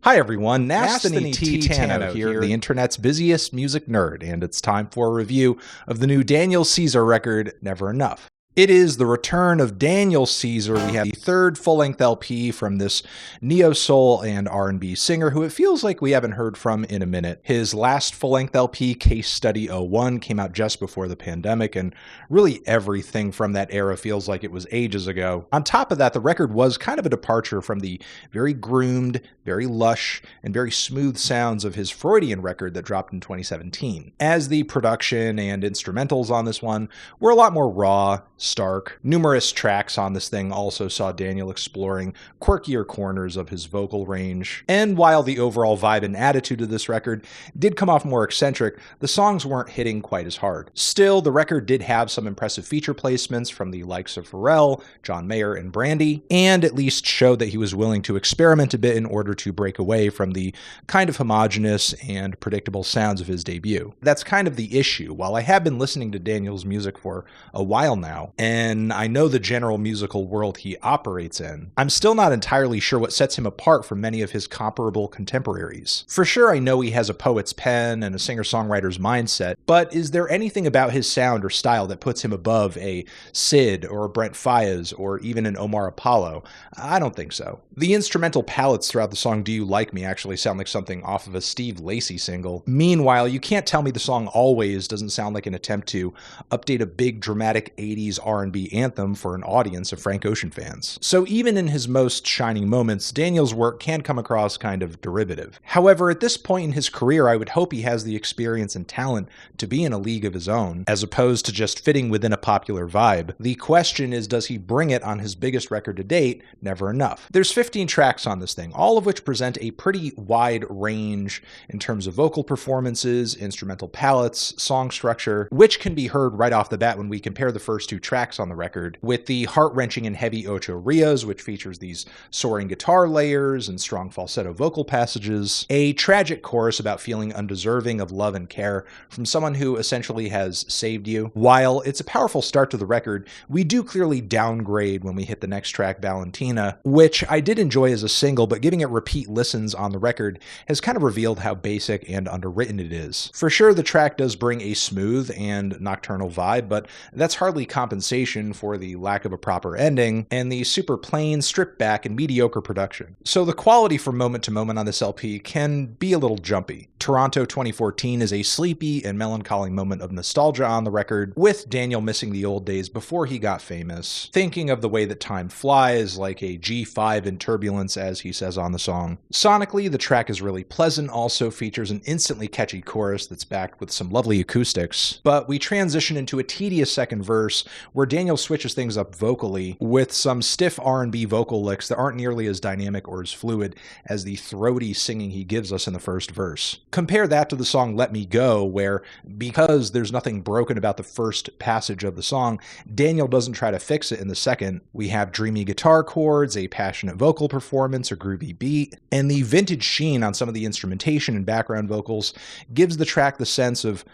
Hi everyone, Nasthany T. Tano here, the internet's busiest music nerd, and it's time for a review of the new Daniel Caesar record, Never Enough. It is the return of Daniel Caesar. We have the third full-length LP from this neo-soul and R&B singer who it feels like we haven't heard from in a minute. His last full-length LP, Case Study 01, came out just before the pandemic, and really everything from that era feels like it was ages ago. On top of that, the record was kind of a departure from the very groomed, very lush, and very smooth sounds of his Freudian record that dropped in 2017. As the production and instrumentals on this one were a lot more raw, stark. Numerous tracks on this thing also saw Daniel exploring quirkier corners of his vocal range. And while the overall vibe and attitude of this record did come off more eccentric, the songs weren't hitting quite as hard. Still, the record did have some impressive feature placements from the likes of Pharrell, John Mayer, and Brandy, and at least showed that he was willing to experiment a bit in order to break away from the kind of homogenous and predictable sounds of his debut. That's kind of the issue. While I have been listening to Daniel's music for a while now, and I know the general musical world he operates in, I'm still not entirely sure what sets him apart from many of his comparable contemporaries. For sure, I know he has a poet's pen and a singer-songwriter's mindset, but is there anything about his sound or style that puts him above a Sid or a Brent Faiyaz or even an Omar Apollo? I don't think so. The instrumental palettes throughout the song Do You Like Me actually sound like something off of a Steve Lacy single. Meanwhile, you can't tell me the song Always doesn't sound like an attempt to update a big dramatic 80s R&B anthem for an audience of Frank Ocean fans. So even in his most shining moments, Daniel's work can come across kind of derivative. However, at this point in his career, I would hope he has the experience and talent to be in a league of his own, as opposed to just fitting within a popular vibe. The question is, does he bring it on his biggest record to date, Never Enough? There's 15 tracks on this thing, all of which present a pretty wide range in terms of vocal performances, instrumental palettes, song structure, which can be heard right off the bat when we compare the first two tracks on the record, with the heart-wrenching and heavy OCHO RIOS, which features these soaring guitar layers and strong falsetto vocal passages, a tragic chorus about feeling undeserving of love and care from someone who essentially has saved you. While it's a powerful start to the record, we do clearly downgrade when we hit the next track, Valentina, which I did enjoy as a single, but giving it repeat listens on the record has kind of revealed how basic and underwritten it is. For sure, the track does bring a smooth and nocturnal vibe, but that's hardly compensation for the lack of a proper ending and the super plain, stripped back, and mediocre production. So the quality from moment to moment on this LP can be a little jumpy. Toronto 2014 is a sleepy and melancholy moment of nostalgia on the record, with Daniel missing the old days before he got famous, thinking of the way that time flies like a G5 in turbulence, as he says on the song. Sonically, the track is really pleasant, also features an instantly catchy chorus that's backed with some lovely acoustics, but we transition into a tedious second verse where Daniel switches things up vocally with some stiff R&B vocal licks that aren't nearly as dynamic or as fluid as the throaty singing he gives us in the first verse. Compare that to the song Let Me Go, where, because there's nothing broken about the first passage of the song, Daniel doesn't try to fix it in the second. We have dreamy guitar chords, a passionate vocal performance, a groovy beat, and the vintage sheen on some of the instrumentation and background vocals gives the track the sense of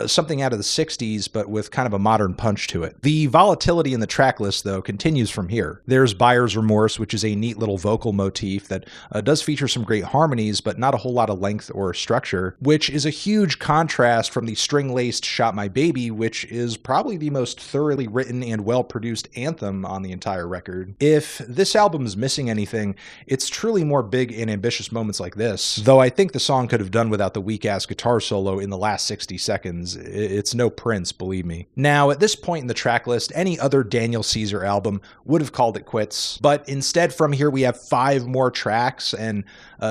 something out of the 60s, but with kind of a modern punch to it. The volatility in the track list, though, continues from here. There's Buyer's Remorse, which is a neat little vocal motif that does feature some great harmonies, but not a whole lot of length or structure, which is a huge contrast from the string-laced Shot My Baby, which is probably the most thoroughly written and well-produced anthem on the entire record. If this album's missing anything, it's truly more big and ambitious moments like this, though I think the song could have done without the weak-ass guitar solo in the last 60 seconds. It's no Prince, believe me. Now, at this point in the track list, any other Daniel Caesar album would have called it quits, but instead from here we have 5 more tracks, and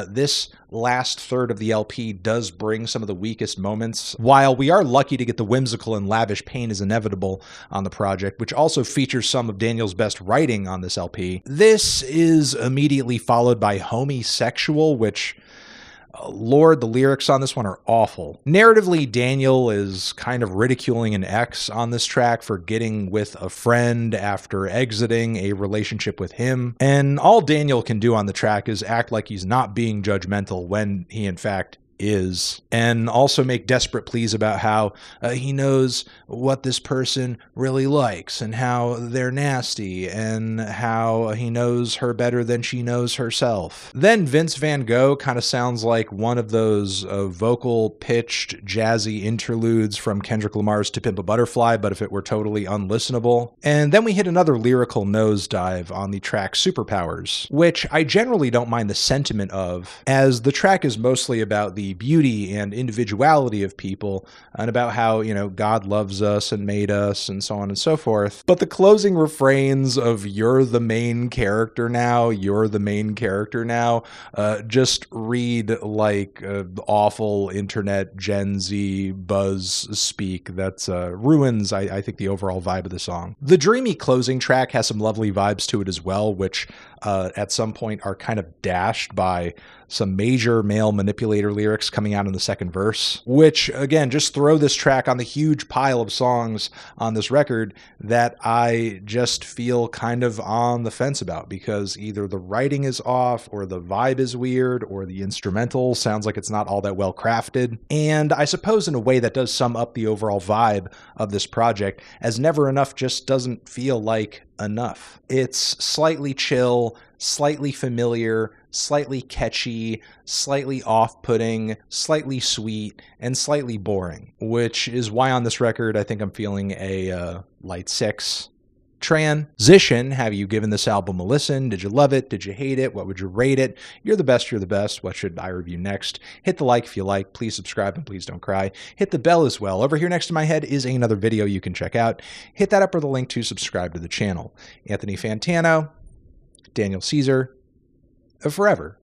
this last third of the LP does bring some of the weakest moments. While we are lucky to get the whimsical and lavish Pain Is Inevitable on the project, which also features some of Daniel's best writing on this LP, this is immediately followed by Homosexual, which Lord, the lyrics on this one are awful. Narratively, Daniel is kind of ridiculing an ex on this track for getting with a friend after exiting a relationship with him, and all Daniel can do on the track is act like he's not being judgmental when he in fact is, and also make desperate pleas about how he knows what this person really likes and how they're nasty and how he knows her better than she knows herself. Then Vince Van Gogh kind of sounds like one of those vocal pitched jazzy interludes from Kendrick Lamar's To Pimp a Butterfly, but if it were totally unlistenable. And then we hit another lyrical nosedive on the track Superpowers, which I generally don't mind the sentiment of, as the track is mostly about the beauty and individuality of people and about how, God loves us and made us and so on and so forth. But the closing refrains of "you're the main character now, you're the main character now," just read like awful internet Gen Z buzz speak that ruins, I think, the overall vibe of the song. The dreamy closing track has some lovely vibes to it as well, which at some point are kind of dashed by some major male manipulator lyrics coming out in the second verse, which, again, just throw this track on the huge pile of songs on this record that I just feel kind of on the fence about, because either the writing is off, or the vibe is weird, or the instrumental sounds like it's not all that well crafted. And I suppose in a way that does sum up the overall vibe of this project, as Never Enough just doesn't feel like enough. It's slightly chill, slightly familiar, slightly catchy, slightly off-putting, slightly sweet, and slightly boring, which is why on this record I think I'm feeling a light 6. Transition, have you given this album a listen? Did you love it? Did you hate it? What would you rate it? You're the best, you're the best. What should I review next? Hit the like if you like. Please subscribe and please don't cry. Hit the bell as well. Over here next to my head is another video you can check out. Hit that up or the link to subscribe to the channel. Anthony Fantano, Daniel Caesar, forever.